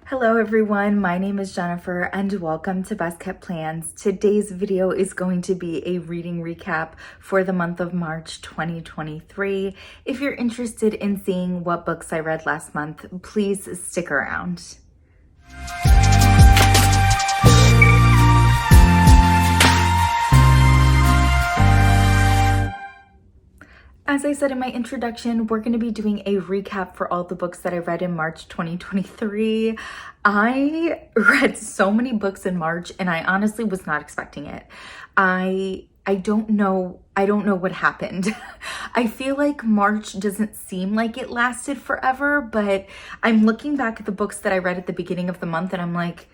Hello everyone, my name is Jennifer and welcome to Best Kept Plans. Today's video is going to be a reading recap for the month of March 2023. If you're interested in seeing what books I read last month, please stick around. As I said in my introduction, we're going to be doing a recap for all the books that I read in March 2023. I read so many books in March and I honestly was not expecting it. I don't know what happened. I feel like March doesn't seem like it lasted forever, but I'm looking back at the books that I read at the beginning of the month and I'm like,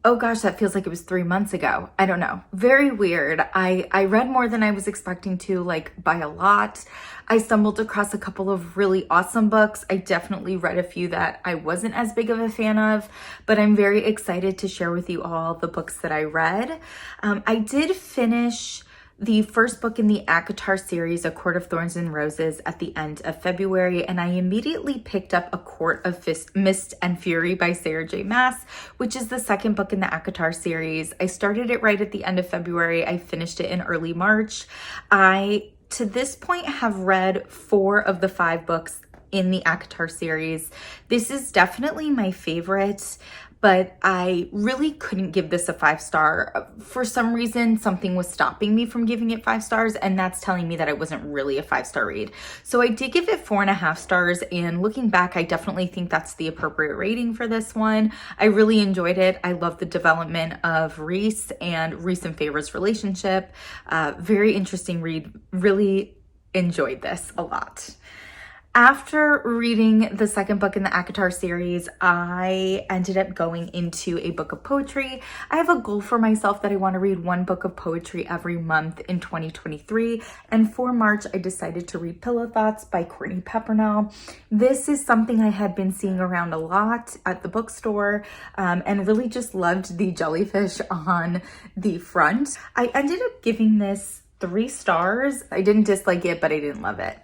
oh gosh, that feels like it was 3 months ago. I don't know. Very weird. I read more than I was expecting to, like by a lot. I stumbled across a couple of really awesome books. I definitely read a few that I wasn't as big of a fan of, but I'm very excited to share with you all the books that I read. I did finish the first book in the ACOTAR series, A Court of Thorns and Roses, at the end of February, and I immediately picked up A Court of Mist and Fury by Sarah J. Maas, which is the second book in the ACOTAR series. I started it right at the end of February. I finished it in early March. I, to this point, have read 4 of the 5 books in the ACOTAR series. This is definitely my favorite, but I really couldn't give this a 5-star. For some reason, something was stopping me from giving it 5 stars, and that's telling me that it wasn't really a 5-star read. So I did give it 4.5 stars, and looking back, I definitely think that's the appropriate rating for this one. I really enjoyed it. I love the development of Reese and Favour's relationship. Very interesting read. Really enjoyed this a lot. After reading the second book in the ACOTAR series, I ended up going into a book of poetry. I have a goal for myself that I want to read 1 book of poetry every month in 2023. And for March, I decided to read Pillow Thoughts by Courtney Peppernell. This is something I had been seeing around a lot at the bookstore and really just loved the jellyfish on the front. I ended up giving this 3 stars. I didn't dislike it, but I didn't love it.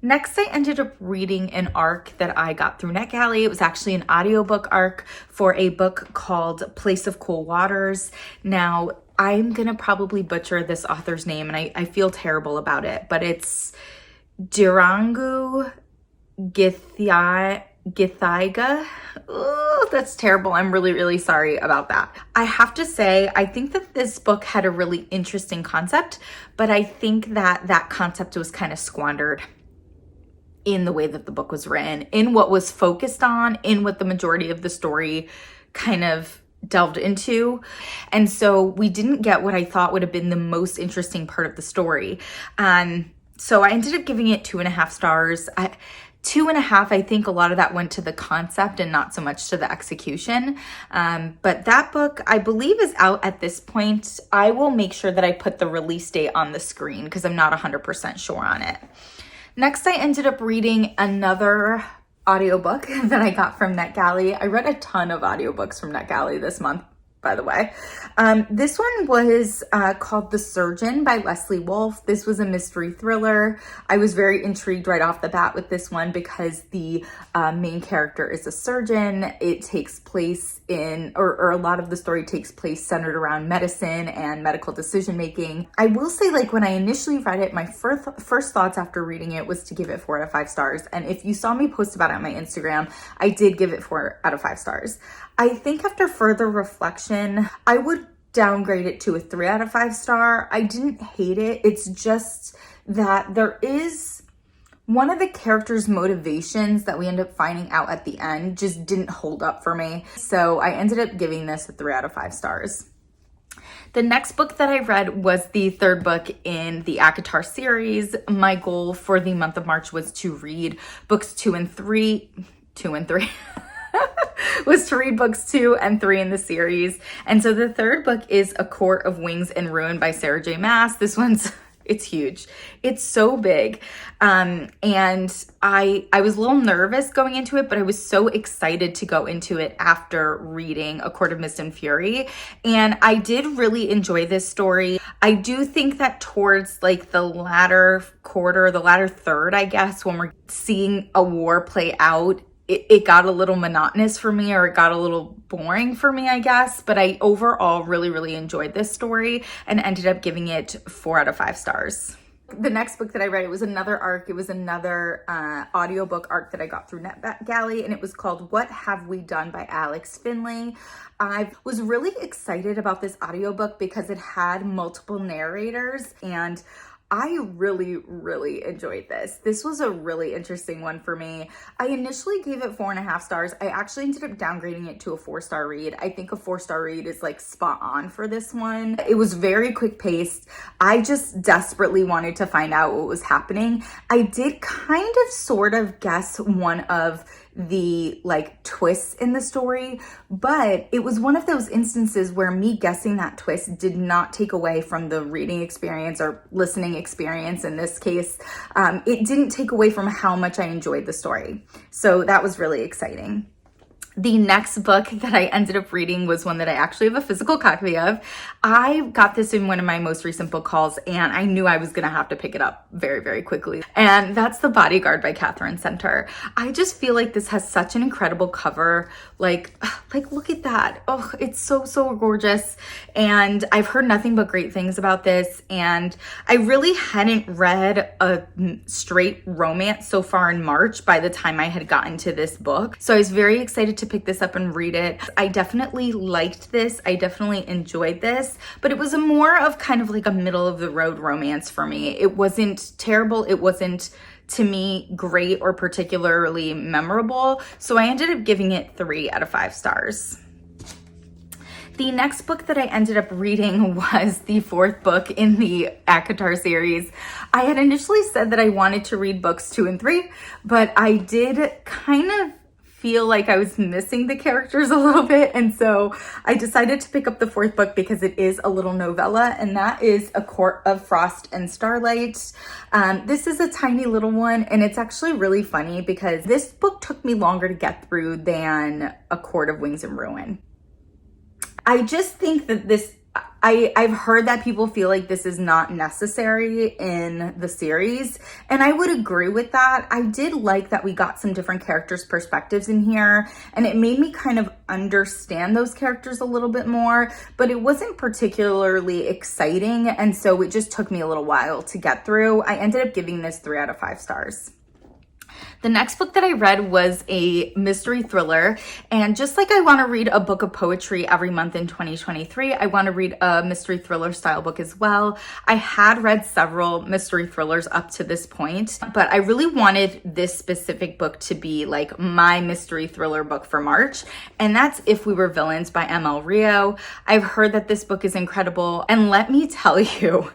Next, I ended up reading an arc that I got through NetGalley. It was actually an audiobook arc for a book called Place of Cool Waters. Now, I'm going to probably butcher this author's name, and I feel terrible about it, but it's Ndirangu Githaiga. Oh, that's terrible. I'm really, really sorry about that. I have to say, I think that this book had a really interesting concept, but I think that that concept was kind of squandered in the way that the book was written, in what was focused on, in what the majority of the story kind of delved into. And so we didn't get what I thought would have been the most interesting part of the story. So I ended up giving it 2.5 stars. 2.5, I think a lot of that went to the concept and not so much to the execution. But that book, I believe, is out at this point. I will make sure that I put the release date on the screen because I'm not 100% sure on it. Next, I ended up reading another audiobook that I got from NetGalley. I read a ton of audiobooks from NetGalley this month, by the way. This one was called The Surgeon by Leslie Wolfe. This was a mystery thriller. I was very intrigued right off the bat with this one because the main character is a surgeon. It takes place or a lot of the story takes place centered around medicine and medical decision making. I will say, like, when I initially read it, my first thoughts after reading it was to give it 4 out of 5 stars. And if you saw me post about it on my Instagram, I did give it 4 out of 5 stars. I think after further reflection, I would downgrade it to a 3 out of 5 star. I didn't hate it. It's just that there is one of the characters' motivations that we end up finding out at the end just didn't hold up for me. So I ended up giving this a 3 out of 5 stars. The next book that I read was the 3rd book in the ACOTAR series. My goal for the month of March was to read books 2 and 3. Was to read books 2 and 3 in the series. And so the 3rd book is A Court of Wings and Ruin by Sarah J. Maas. This one's It's huge. It's so big. And I was a little nervous going into it, but I was so excited to go into it after reading A Court of Mist and Fury. And I did really enjoy this story. I do think that towards like the latter quarter, the latter third, I guess, when we're seeing a war play out it got a little monotonous for me, or it got a little boring for me, I guess. But I overall really, really enjoyed this story and ended up giving it 4 out of 5 stars. The next book that I read, it was another arc. It was another audiobook arc that I got through NetGalley, and it was called What Have We Done by Alex Finlay. I was really excited about this audiobook because it had multiple narrators, and I really, really enjoyed this. This was a really interesting one for me. I initially gave it 4.5 stars. I actually ended up downgrading it to a 4-star read. I think a 4-star read is like spot on for this one. It was very quick paced. I just desperately wanted to find out what was happening. I did kind of sort of guess one of the like twists in the story, but it was one of those instances where me guessing that twist did not take away from the reading experience or listening experience in this case. It didn't take away from how much I enjoyed the story. So that was really exciting. The next book that I ended up reading was one that I actually have a physical copy of. I got this in one of my most recent book hauls, and I knew I was going to have to pick it up very, very quickly. And that's The Bodyguard by Katherine Center. I just feel like this has such an incredible cover. Like look at that. Oh, it's so, so gorgeous. And I've heard nothing but great things about this. And I really hadn't read a straight romance so far in March by the time I had gotten to this book. So I was very excited to pick this up and read it. I definitely liked this. I definitely enjoyed this, but it was a more of kind of like a middle of the road romance for me. It wasn't terrible. It wasn't, to me, great or particularly memorable. So I ended up giving it 3 out of 5 stars. The next book that I ended up reading was the 4th book in the ACOTAR series. I had initially said that I wanted to read books 2 and 3, but I did kind of feel like I was missing the characters a little bit, and so I decided to pick up the 4th book because it is a little novella, and that is A Court of Frost and Starlight. This is a tiny little one, and it's actually really funny because this book took me longer to get through than A Court of Wings and Ruin. I just think that I've heard that people feel like this is not necessary in the series, and I would agree with that. I did like that we got some different characters' perspectives in here, and it made me kind of understand those characters a little bit more, but it wasn't particularly exciting, and so it just took me a little while to get through. I ended up giving this 3 out of 5 stars. The next book that I read was a mystery thriller, and just like I want to read a book of poetry every month in 2023, I want to read a mystery thriller style book as well. I had read several mystery thrillers up to this point, but I really wanted this specific book to be like my mystery thriller book for March, and that's If We Were Villains by ML Rio. I've heard that this book is incredible, and let me tell you,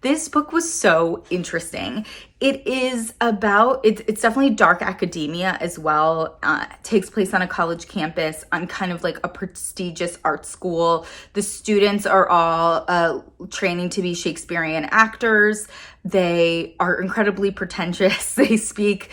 this book was so interesting. It is about, it's definitely dark academia as well. It takes place on a college campus on kind of like a prestigious art school. The students are all training to be Shakespearean actors. They are incredibly pretentious. They speak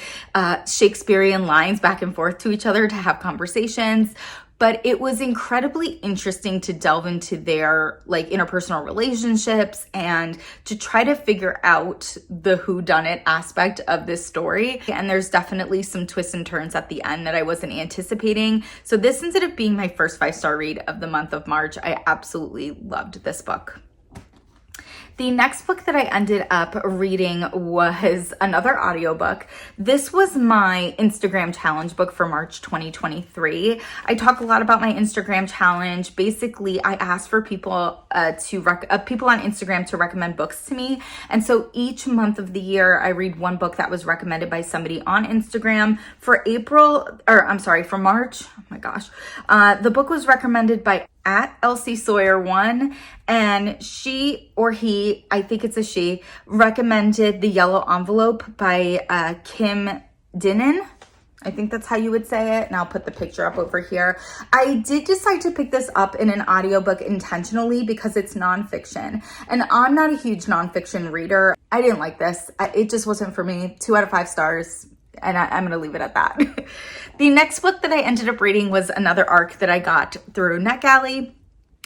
Shakespearean lines back and forth to each other to have conversations. But it was incredibly interesting to delve into their like interpersonal relationships and to try to figure out the whodunit aspect of this story. And there's definitely some twists and turns at the end that I wasn't anticipating. So this ended up being my first 5-star read of the month of March. I absolutely loved this book. The next book that I ended up reading was another audiobook. This was my Instagram challenge book for March 2023. I talk a lot about my Instagram challenge. Basically, I asked for people people on Instagram to recommend books to me. And so each month of the year, I read one book that was recommended by somebody on Instagram. For March, oh my gosh, the book was recommended by at Elsie Sawyer 1, and she or he, I think it's a she, recommended The Yellow Envelope by Kim Dinan. I think that's how you would say it, and I'll put the picture up over here. I did decide to pick this up in an audiobook intentionally because it's nonfiction, and I'm not a huge nonfiction reader. I didn't like this. It just wasn't for me. 2 out of 5 stars. And I'm going to leave it at that. The next book that I ended up reading was another arc that I got through NetGalley.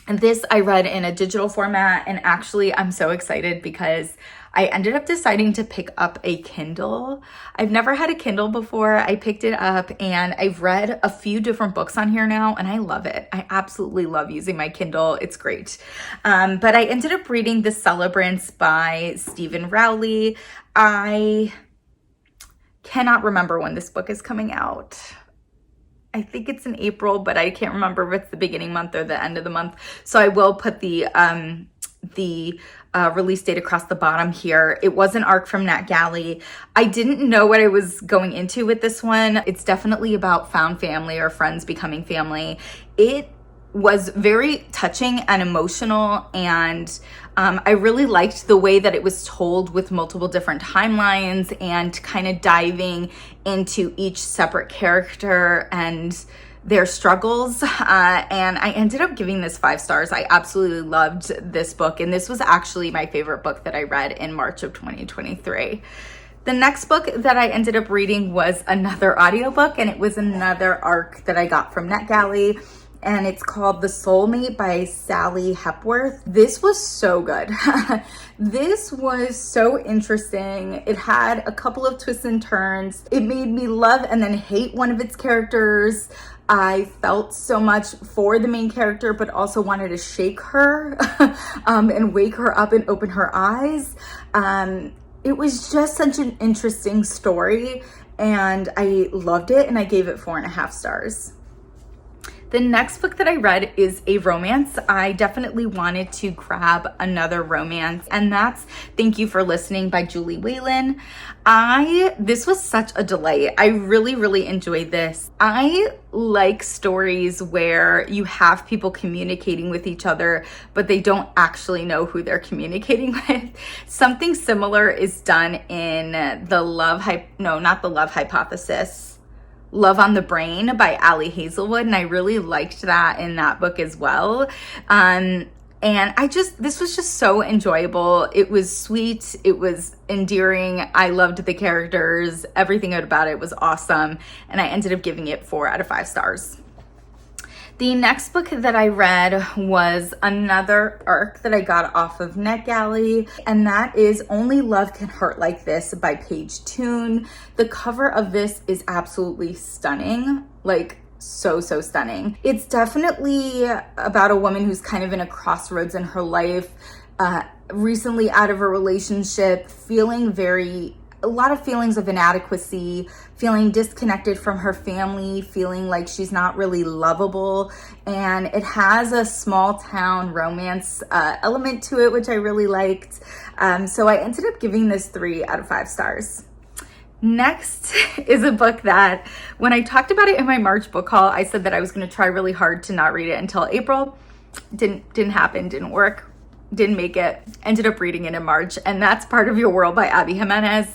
And this I read in a digital format, and actually I'm so excited because I ended up deciding to pick up a Kindle. I've never had a Kindle before. I picked it up and I've read a few different books on here now, and I love it. I absolutely love using my Kindle. It's great. But I ended up reading The Celebrants by Stephen Rowley. I cannot remember when this book is coming out. I think it's in April, but I can't remember if it's the beginning month or the end of the month. So I will put the release date across the bottom here. It was an arc from NetGalley. I didn't know what I was going into with this one. It's definitely about found family or friends becoming family. It was very touching and emotional, and I really liked the way that it was told with multiple different timelines and kind of diving into each separate character and their struggles. And I ended up giving this 5 stars. I absolutely loved this book, and this was actually my favorite book that I read in March of 2023. The next book that I ended up reading was another audiobook, and it was another arc that I got from NetGalley. And it's called The Soulmate by Sally Hepworth. This was so good. This was so interesting. It had a couple of twists and turns. It made me love and then hate one of its characters. I felt so much for the main character, but also wanted to shake her and wake her up and open her eyes. It was just such an interesting story, and I loved it, and I gave it 4.5 stars. The next book that I read is a romance. I definitely wanted to grab another romance, and that's Thank You for Listening by Julie Whelan. This was such a delight. I really enjoyed this. I like stories where you have people communicating with each other, but they don't actually know who they're communicating with. Something similar is done in Love on the Brain by Ali Hazelwood, and I really liked that in that book as well. And this was just so enjoyable. It was sweet, it was endearing, I loved the characters, everything about it was awesome, and I ended up giving it 4 out of 5 stars. The next book that I read was another arc that I got off of NetGalley, and that is Only Love Can Hurt Like This by Paige Toon. The cover of this is absolutely stunning, like so stunning. It's definitely about a woman who's kind of in a crossroads in her life, recently out of a relationship, feeling a lot of feelings of inadequacy, feeling disconnected from her family, feeling like she's not really lovable. And it has a small town romance element to it, which I really liked. So I ended up giving this 3 out of 5 stars. Next is a book that when I talked about it in my March book haul, I said that I was going to try really hard to not read it until April. Didn't happen, didn't work. Didn't make it, ended up reading it in March, and that's Part of Your World by Abby Jimenez.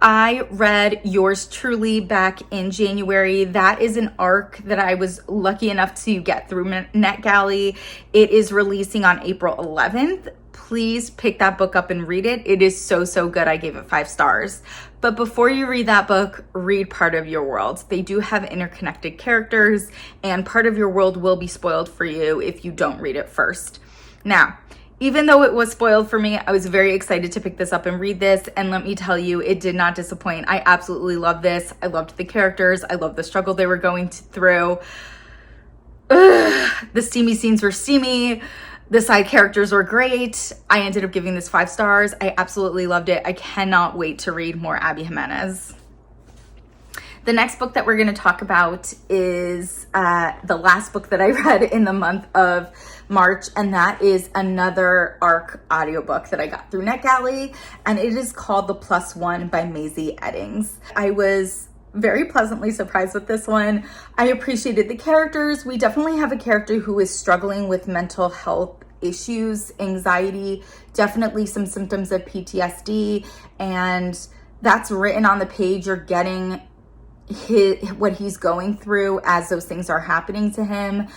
I read Yours Truly back in January. That is an arc that I was lucky enough to get through NetGalley. It is releasing on April 11th. Please pick that book up and read it. It is so good. I gave it 5 stars. But before you read that book, read Part of Your World. They do have interconnected characters, and Part of Your World will be spoiled for you if you don't read it first. Now, even though it was spoiled for me, I was very excited to pick this up and read this. And let me tell you, it did not disappoint. I absolutely loved this. I loved the characters. I loved the struggle they were going through. The steamy scenes were steamy. The side characters were great. I ended up giving this 5 stars. I absolutely loved it. I cannot wait to read more Abby Jimenez. The next book that we're going to talk about is the last book that I read in the month of March, and that is another ARC audiobook that I got through NetGalley, and it is called The Plus One by Mazey Eddings. I was very pleasantly surprised with this one. I appreciated the characters. We definitely have a character who is struggling with mental health issues, anxiety, definitely some symptoms of PTSD, and that's written on the page. You're getting what he's going through as those things are happening to him,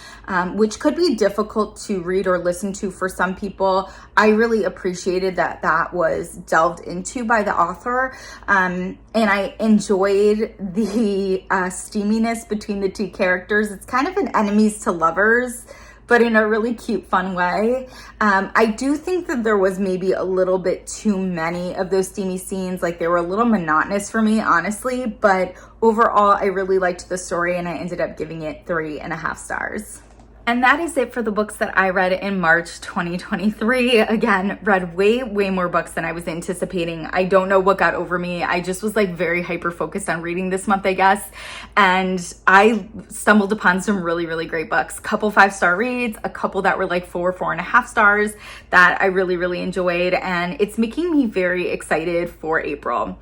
which could be difficult to read or listen to for some people. I really appreciated that was delved into by the author, and I enjoyed the steaminess between the two characters. It's kind of an enemies to lovers but in a really cute, fun way. I do think that there was maybe a little bit too many of those steamy scenes. Like, they were a little monotonous for me, honestly, but overall, I really liked the story and I ended up giving it 3.5 stars. And that is it for the books that I read in March 2023. Again, read way more books than I was anticipating. I don't know what got over me. I just was like very hyper focused on reading this month, I guess. And I stumbled upon some really great books. Couple 5-star reads, a couple that were like 4.5 stars that I really enjoyed. And it's making me very excited for April.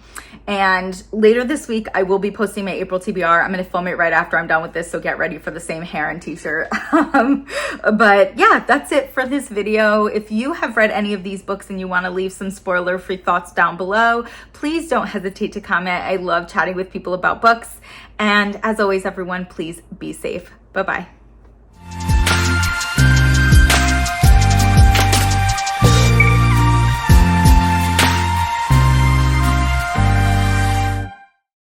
And later this week, I will be posting my April TBR. I'm going to film it right after I'm done with this, so get ready for the same hair and t-shirt. But yeah, that's it for this video. If you have read any of these books and you want to leave some spoiler-free thoughts down below, please don't hesitate to comment. I love chatting with people about books. And as always, everyone, please be safe. Bye-bye.